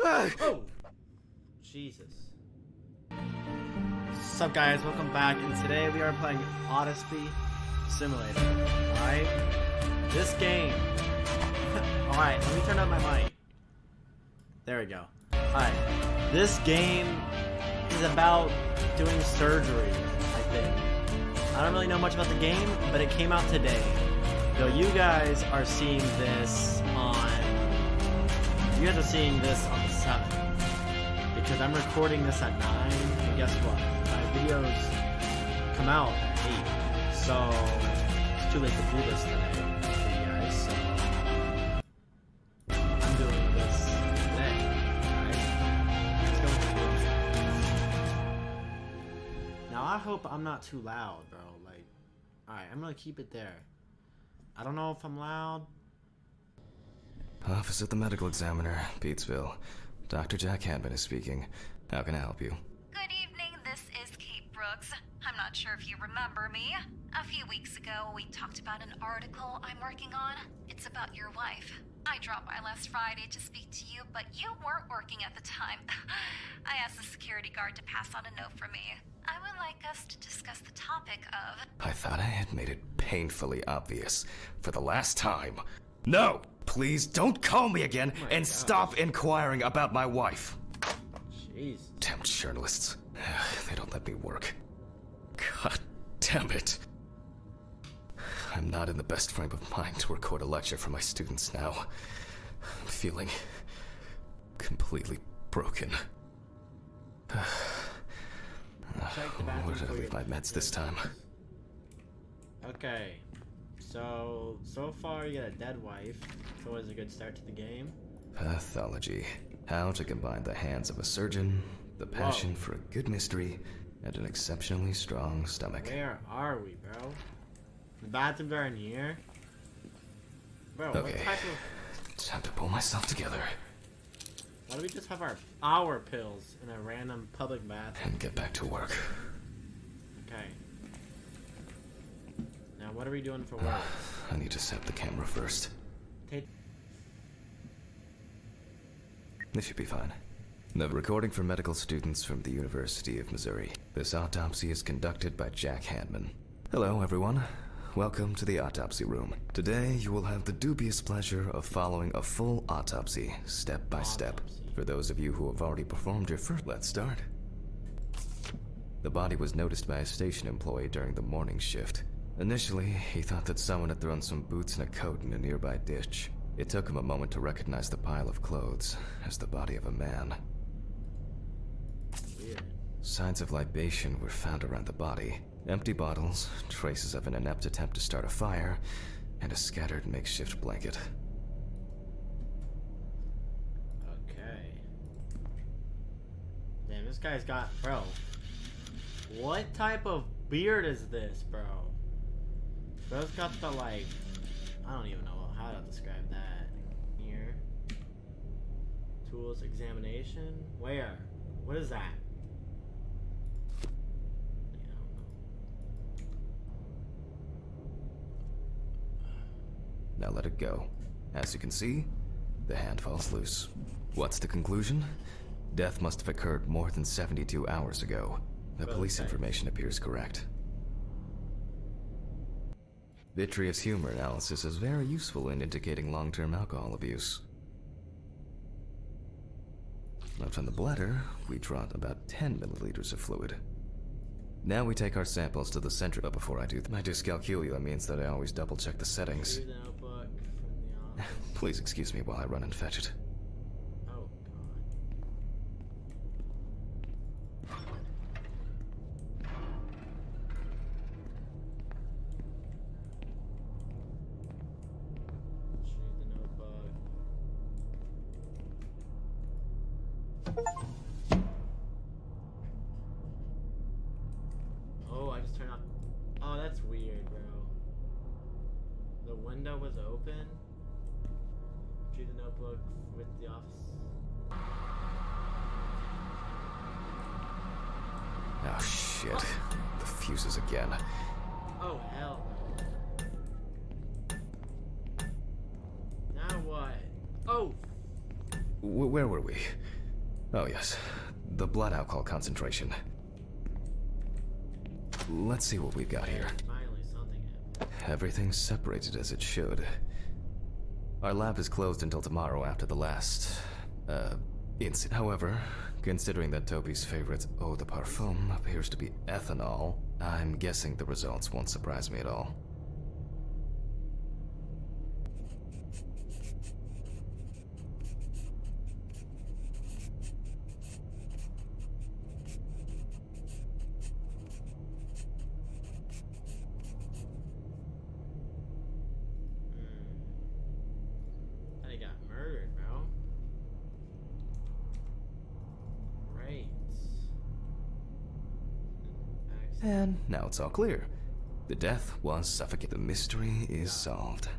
Oh! Jesus. What's up, guys? Welcome back, and today we are playing AUTOPSY Simulator. Alright? This game... Alright, let me turn up my mic. There we go. Alright. This game is about doing surgery, I think. I don't really know much about the game, but it came out today. So you guys are seeing this on... You guys are seeing this on the 7th. Because I'm recording this at 9, and guess what? My videos come out at 8. So, it's too late to do this today for you guys, so... I'm doing this today. Alright? Let's go with it. Now, I hope I'm not too loud, bro. Like, alright, I'm gonna keep it there. I don't know if I'm loud. Office of the Medical Examiner, Pete'sville. Dr. Jack Handman is speaking. How can I help you? Good evening, this is Kate Brooks. I'm not sure if you remember me. A few weeks ago, we talked about an article I'm working on. It's about your wife. I dropped by last Friday to speak to you, but you weren't working at the time. I asked the security guard to pass on a note for me. I would like us to discuss the topic of... I thought I had made it painfully obvious for the last time. No! Please don't call me again and stop inquiring about my wife. Jeez. Damn journalists. They don't let me work. God damn it. I'm not in the best frame of mind to record a lecture for my students now. I'm feeling completely broken. Where did I leave my meds this time? Okay. So far you got a dead wife. It's always a good start to the game. Pathology. How to combine the hands of a surgeon, the passion for a good mystery, and an exceptionally strong stomach. Where are we, bro? The bathrooms are in here? Bro, Okay. what type of... Time to pull myself together. Why do we just have our pills in a random public bathroom? And get back to work. Okay. Now what are we doing for work? I need to set the camera first. This should be fine. The recording for medical students from the University of Missouri. This autopsy is conducted by Jack Handman. Hello, everyone. Welcome to the autopsy room. Today, you will have the dubious pleasure of following a full autopsy, step by step. For those of you who have already performed your first, let's start. The body was noticed by a station employee during the morning shift. Initially, he thought that someone had thrown some boots and a coat in a nearby ditch. It took him a moment to recognize the pile of clothes as the body of a man. Weird. Signs of libation were found around the body. Empty bottles, traces of an inept attempt to start a fire, and a scattered makeshift blanket. Okay. Damn, this guy's got... Bro. What type of beard is this, bro? Bro's got the, like... I don't even know how to describe that. Here. Tools, examination. Where? What is that? Now let it go. As you can see, the hand falls loose. What's the conclusion? Death must have occurred more than 72 hours ago. The police information appears correct. Vitreous humor analysis is very useful in indicating long-term alcohol abuse. Now from the bladder, we draw about 10 milliliters of fluid. Now we take our samples to the center. But before I do, my dyscalculia means that I always double-check the settings. Please excuse me while I run and fetch it. Oh, God. Retrieve the notebook. Oh, I just turned off. Oh, that's weird, bro. The window was open. Retrieve the notebook with the office. Oh shit. The fuses again. Oh, hell no. Now what? Oh! Where were we? Oh yes, the blood alcohol concentration. Let's see what we've got here. Finally, something happened. Everything's separated as it should. Our lab is closed until tomorrow after the last, incident. However, considering that Toby's favorite eau de parfum appears to be ethanol, I'm guessing the results won't surprise me at all. They got murdered, bro. Great. And now it's all clear. The death was suffocated. The mystery is solved.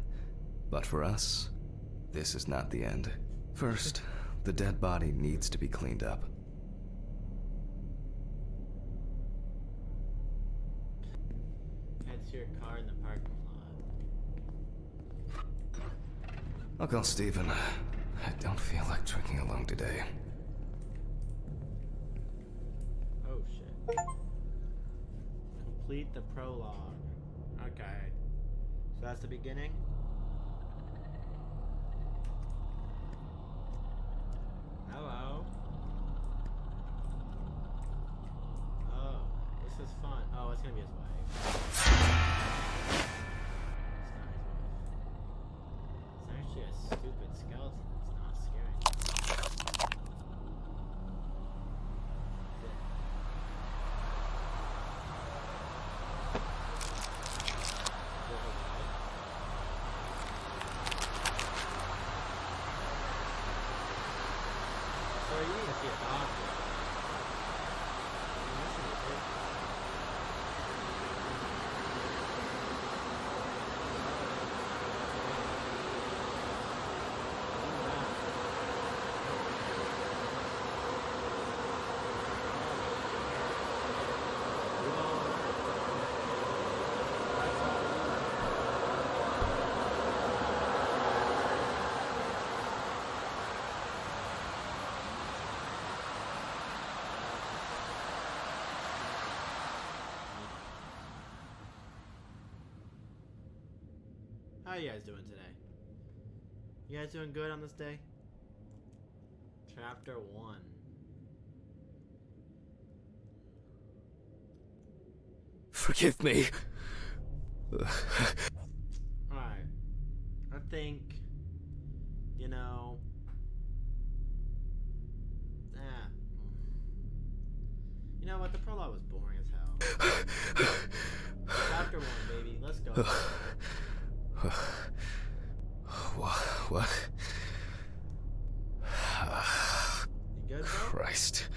But for us, this is not the end. First, the dead body needs to be cleaned up. Head to your car in the parking lot. I'll call Steven. I don't feel like drinking alone today. Oh shit. Complete the prologue. Okay. So that's the beginning? Hello. Oh, this is fun. Oh, it's gonna be his wife. It's not his wife. It's actually a stupid skeleton. It's not scary. So you need to see a doctor. I mean, this is ridiculous. How are you guys doing today? You guys doing good on this day? Chapter 1. Forgive me. Alright. I think, you know... You know what? The prologue was boring as hell. Chapter 1, baby. Let's go. What? You good, bro? Christ.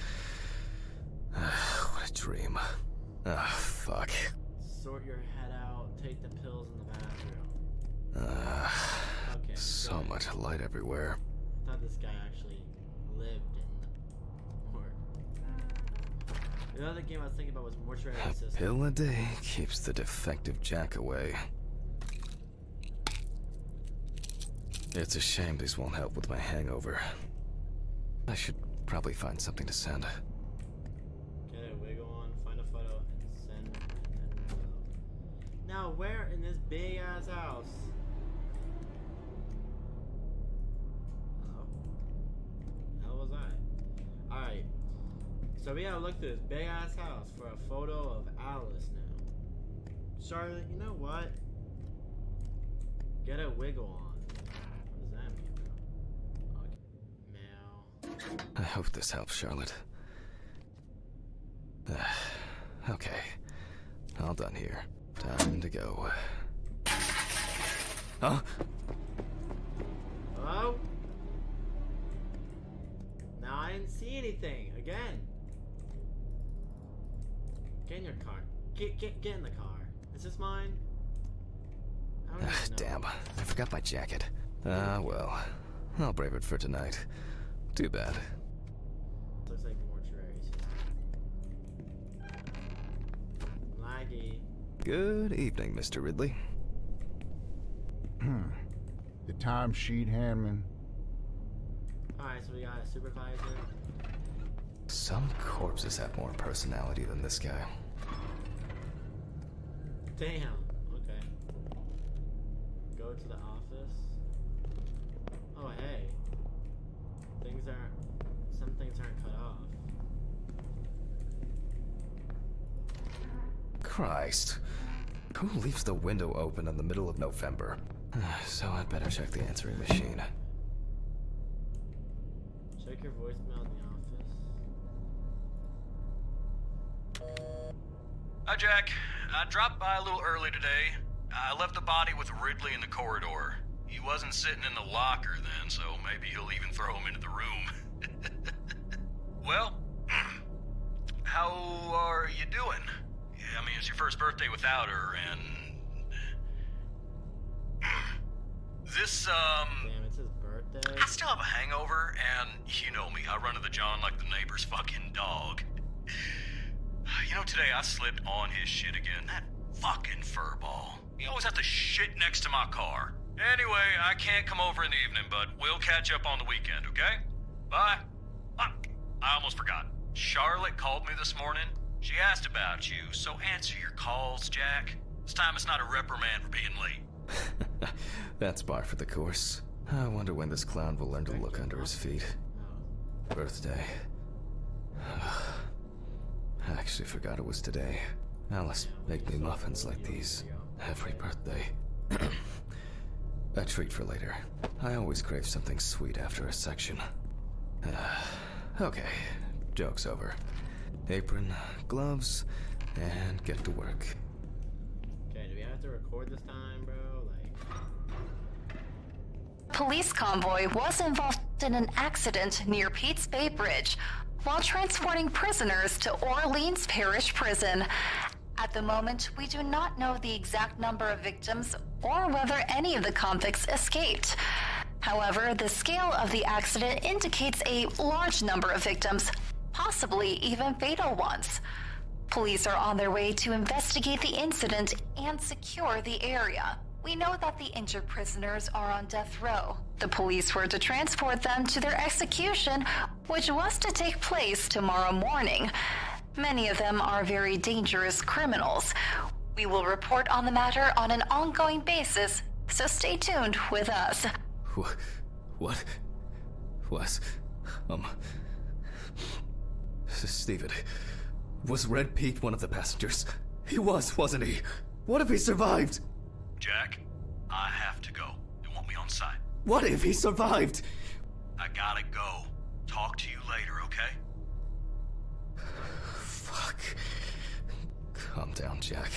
What a dream. Ah, fuck. Sort your head out. Take the pills in the bathroom. Okay. So good. much light everywhere. I thought this guy actually lived in or the other game I was thinking about was Mortuary A Assistant. pill a day keeps the defective Jack away. It's a shame these won't help with my hangover. I should probably find something to send. Get a wiggle on, find a photo, and send an envelope. Now, where in this big ass house? Hello? The hell was I? Alright. So we gotta look through this big ass house for a photo of Alice now. Charlotte, you know what? Get a wiggle on. What does that mean, bro? Okay. Mail. I hope this helps, Charlotte. Okay. All done here. Time to go. Huh? Hello? Now I didn't see anything. Again. Get in your car. Get in the car. Is this mine? I don't even know. Damn. I forgot my jacket. Well. I'll brave it for tonight. Too bad. Looks like mortuary system. Laggy. Good evening, Mr. Ridley. The timesheet handman. Alright, so we got a supervisor. Some corpses have more personality than this guy. Damn. Okay. Go to the office. Oh, hey. Some things aren't cut off. Christ. Who leaves the window open in the middle of November? So I'd better check the answering machine. Check your voicemail in the office. Hi, Jack. I dropped by a little early today. I left the body with Ridley in the corridor. He wasn't sitting in the locker then, so maybe he'll even throw him into the room. Well, how are you doing? Yeah, I mean, it's your first birthday without her, and... This, Damn, it's his birthday. I still have a hangover, and you know me, I run to the John like the neighbor's fucking dog. You know, today I slipped on his shit again. That fucking furball. He always has to shit next to my car. Anyway, I can't come over in the evening, but we'll catch up on the weekend, okay? Bye. I almost forgot. Charlotte called me this morning. She asked about you, so answer your calls, Jack. This time it's not a reprimand for being late. That's par for the course. I wonder when this clown will learn to look under his feet. Birthday. I actually forgot it was today. Alice baked me muffins like these every birthday. A treat for later. I always crave something sweet after a section. Okay, joke's over. Apron, gloves, and get to work. Okay, do we have to record this time, bro? Police convoy was involved in an accident near Pete's Bay Bridge while transporting prisoners to Orleans Parish Prison. At the moment, we do not know the exact number of victims or whether any of the convicts escaped. However, the scale of the accident indicates a large number of victims, possibly even fatal ones. Police are on their way to investigate the incident and secure the area. We know that the injured prisoners are on death row. The police were to transport them to their execution, which was to take place tomorrow morning. Many of them are very dangerous criminals. We will report on the matter on an ongoing basis, so stay tuned with us. What? Was... Steven, was Red Pete one of the passengers? He was, wasn't he? What if he survived? Jack, I have to go. They want me on site. What if he survived? I gotta go. Talk to you later, okay? Fuck. Calm down, Jack.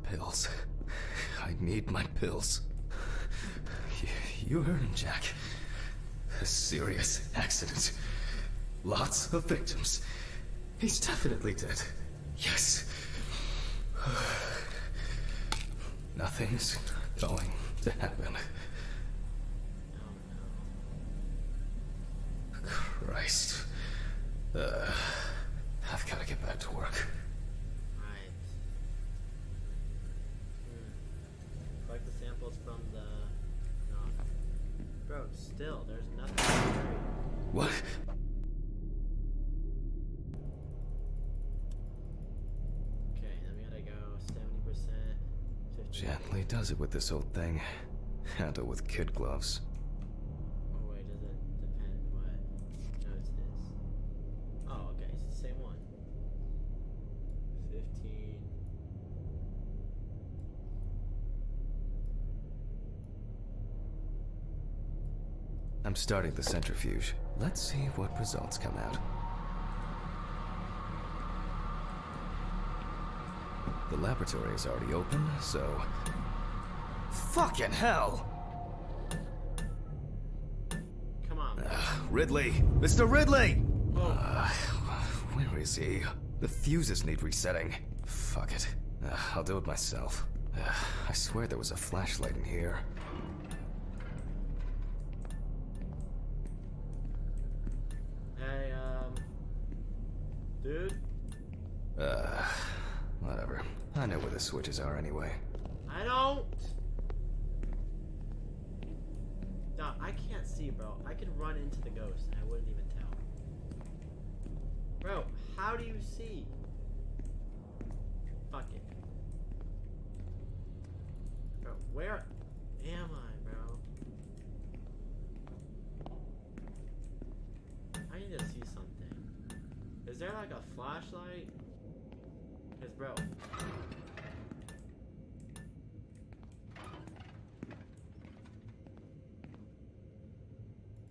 Pills. I need my pills. You heard him, Jack. A serious accident. Lots of victims. He's definitely dead. Yes. Nothing's going to happen. Christ. I've got to get back to work. Right. Collect the samples from the... No. Bro, still, there's nothing. What? Okay, then we gotta go 70%, 50%. Gently does it with this old thing. Handle with kid gloves. Oh wait, does it depend what notes it is? Oh, okay, it's the same one. 15. I'm starting the centrifuge. Let's see what results come out. The laboratory is already open, so... Fucking hell! Come on. Ridley! Mr. Ridley! Oh. Where is he? The fuses need resetting. Fuck it. I'll do it myself. I swear there was a flashlight in here. Hey, dude? Whatever. I know where the switches are anyway. I don't. No, I can't see, bro. I could run into the ghost and I wouldn't even tell. Bro, how do you see? Fuck it. Bro, where am I, bro? I need to see something. Is there like a flashlight? Cause bro.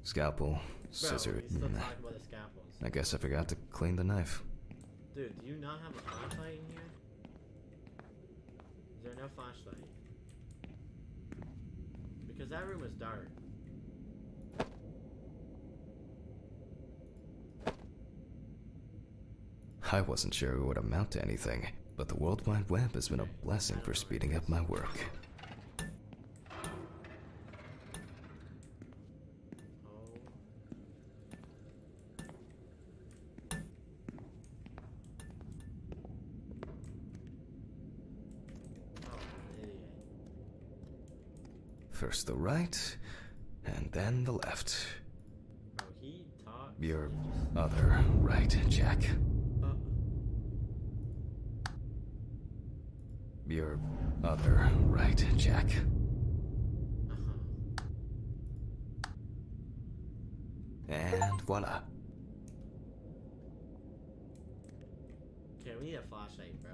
Scalpel, scissor. Bro, we still talking about the scalpels. I guess I forgot to clean the knife. Dude, do you not have a flashlight in here? Is there no flashlight? Because that room is dark. I wasn't sure it would amount to anything, but the World Wide Web has been a blessing for speeding up my work. First the right, and then the left. Bro, he talks. Your other right, Jack. Your other right, Jack. And voila. Okay, we need a flashlight, bro.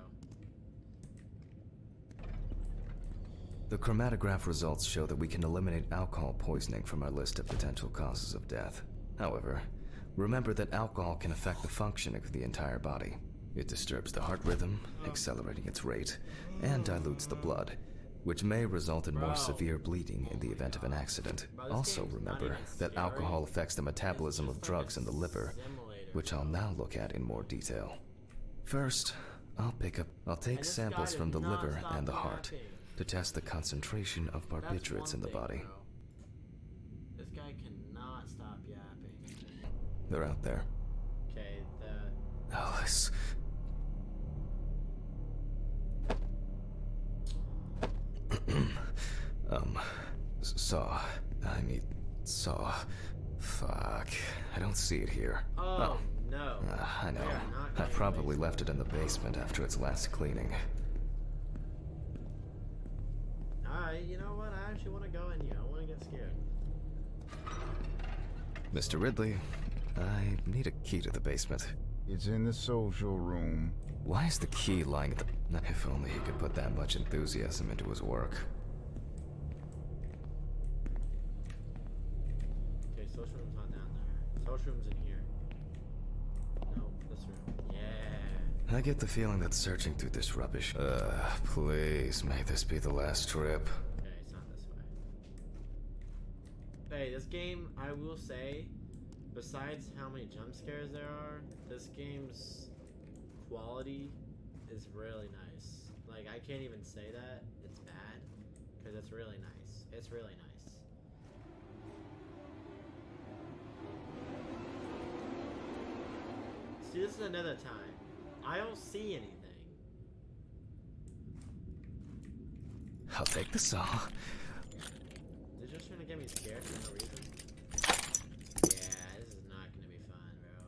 The chromatograph results show that we can eliminate alcohol poisoning from our list of potential causes of death. However, remember that alcohol can affect the functioning of the entire body. It disturbs the heart rhythm, accelerating its rate, and dilutes the blood, which may result in more severe bleeding in the event of an accident. Also remember that alcohol affects the metabolism of drugs in the liver, which I'll now look at in more detail. First, I'll take samples from the liver and the heart to test the concentration of barbiturates in the body. This guy cannot stop yapping. They're out there. Okay, Alice. Saw. Fuck. I don't see it here. Oh, no. I know. I probably left it in the basement after its last cleaning. Alright, you know what? I actually want to go in here. I want to get scared. Mr. Ridley, I need a key to the basement. It's in the social room. Why is the key lying at the... If only he could put that much enthusiasm into his work. Okay, social room's not down there. Social room's in here. Nope, this room. Yeah. I get the feeling that searching through this rubbish... please, may this be the last trip. Okay, it's not this way. Hey, this game, I will say, besides how many jump scares there are, this game's quality is really nice. Like, I can't even say that it's bad, because it's really nice. It's really nice. See, this is another time. I don't see anything. I'll take the saw. They're just trying to get me scared for no reason. Yeah, this is not gonna be fun, bro.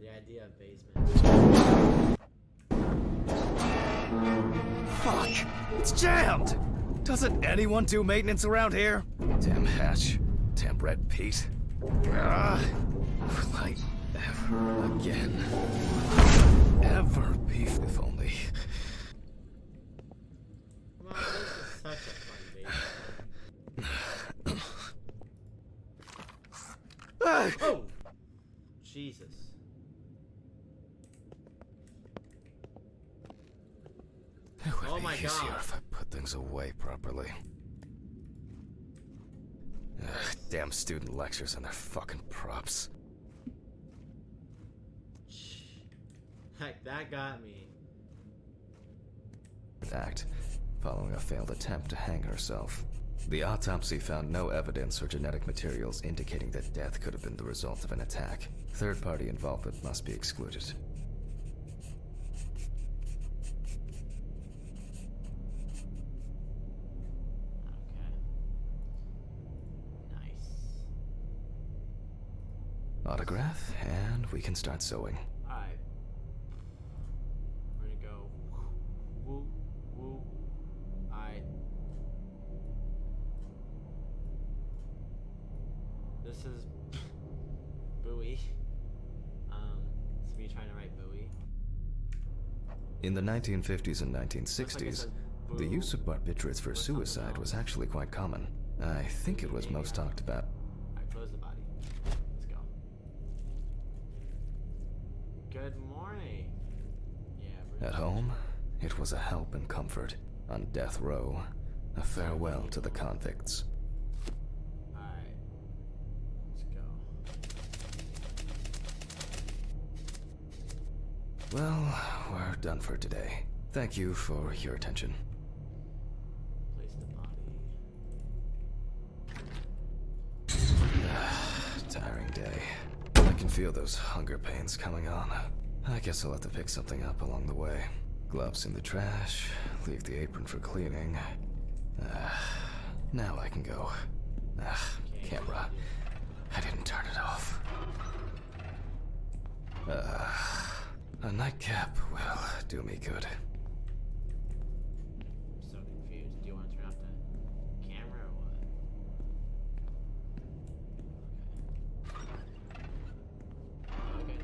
The idea of basement. Fuck! It's jammed! Doesn't anyone do maintenance around here? Damn hatch. Damn red Pete. Will I ever again? Ever be if only. Come on, this is such a fun basement. Oh! Jesus. It would Oh be my easier God. if I put things away properly. Damn student lectures and their fucking props. Heck, that got me. Act, following a failed attempt to hang herself. The autopsy found no evidence or genetic materials indicating that death could have been the result of an attack. Third-party involvement must be excluded. Okay. Nice. Autograph, and we can start sewing. Alright. We're gonna go. Woo, woo. Alright. This is Bowie. It's me trying to write Bowie. In the 1950s and 1960s, the use of barbiturates for suicide was actually quite common. I think it was most talked about. Alright, close the body. Let's go. Good morning. Yeah, Bruce. At home, it was a help and comfort. On death row, a farewell to the convicts. Alright. Let's go. Well, we're done for today. Thank you for your attention. Place the body. Tiring day. I can feel those hunger pains coming on. I guess I'll have to pick something up along the way. Gloves in the trash, leave the apron for cleaning. Now I can go. Camera. I didn't turn it off. A nightcap will do me good. I'm so confused. Do you want to turn off the camera or what? Okay.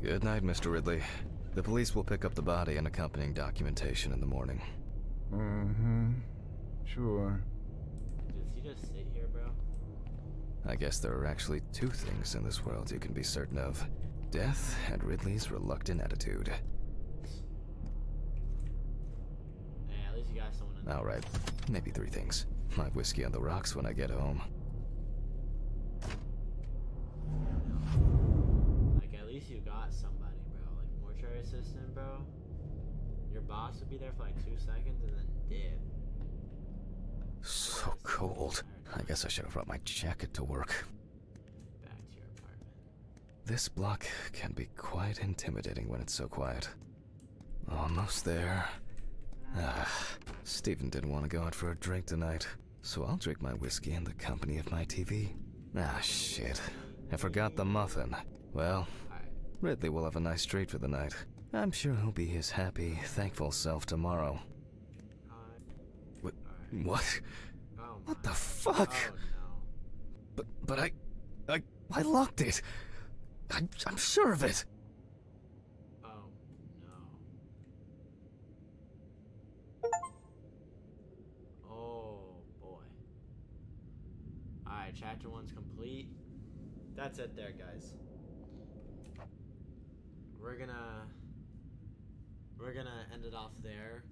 Okay. Good night, Mr. Ridley. The police will pick up the body and accompanying documentation in the morning. Sure. Does he just sit here, bro? I guess there are actually two things in this world you can be certain of. Death and Ridley's reluctant attitude. Hey, at least you got someone in there. Alright, maybe three things. My whiskey on the rocks when I get home. Like, at least you got somebody, bro. Like, mortuary assistant, bro. Your boss would be there for like 2 seconds and then dip. So cold. I guess I should have brought my jacket to work. Back to your apartment. This block can be quite intimidating when it's so quiet. Almost there. Stephen didn't want to go out for a drink tonight, so I'll drink my whiskey in the company of my TV. Shit. I forgot the muffin. Well, Alright. Ridley will have a nice treat for the night. I'm sure he'll be his happy, thankful self tomorrow. Alright. What? Oh What my. the fuck? Oh no. But I locked it. I'm sure of it. Oh no. Oh boy. Alright, chapter 1's complete. That's it there, guys. We're gonna end it off there.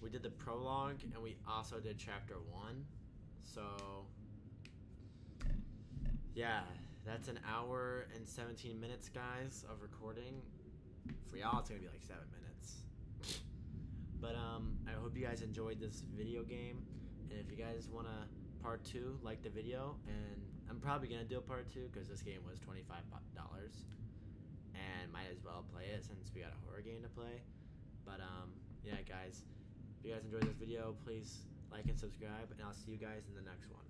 We did the prologue and we also did chapter 1. So yeah, that's an hour and 17 minutes, guys, of recording. For y'all, it's gonna be like 7 minutes. But I hope you guys enjoyed this video game. And if you guys want a part 2, like the video. And I'm probably gonna do a part 2 because this game was $25. And might as well play it since we got a horror game to play. But yeah, guys, if you guys enjoyed this video, please like and subscribe. And I'll see you guys in the next one.